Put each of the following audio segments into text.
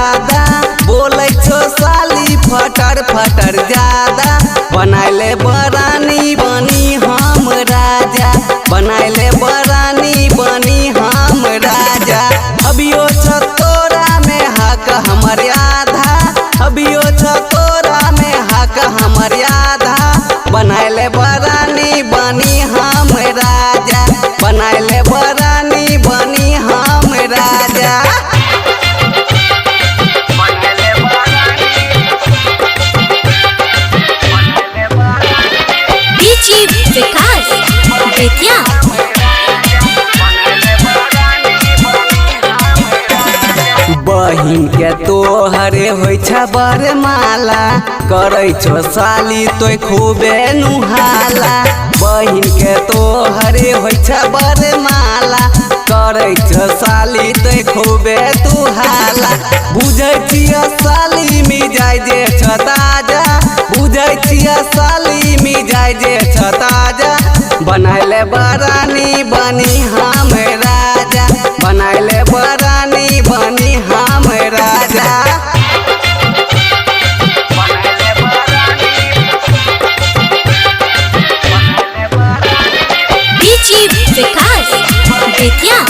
ज्यादा बोले छो साली फटर फटर ज्यादा बनाइले बरानी बनी हम राजा बनाइले बरानी बनी हम राजा अभियो छ तोरा में हक हमर आधा अभियो छ तोरा में हक हमर आधा बनाइले बरानी बनी हम राजा बनाइले बरानी बनी हम राजा विकास बेतिया बहिन के तोहरे होइ छ बरमाला करै छो साली तोय खूबे नुहाला बहिन के तोहरे होइ छ बरमाला करै छो साली तोय खूबे तुहाला बुझै छिय साली मिजाइ जे छ ताजा बुझै छिय साली मिजाइ जे छ ताजा बनाइले बरानी बनी हम राजा बनाइले बरानी बनी हम राजा विकास बेतिया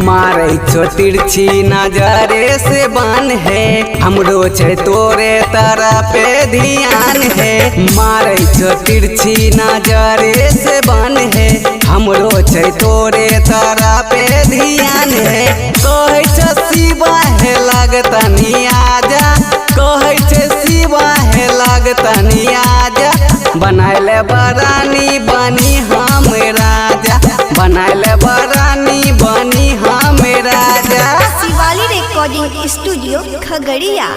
मारे छो तिरछी नजरे से बन है हमरो छे तोरे तरफ पे ध्यान है मारे छो तिरछी नजरे से बन है हमरो छे तोरे तरफ पे ध्यान है कहे छ शिवा है लगतनी आजा कहे छ शिवा है लगतनी आजा बनाइले बरानी बनी हम राजा बनाइले बरानी बनी हम राजा शिवाली रिकॉर्डिंग स्टूडियो खगड़िया।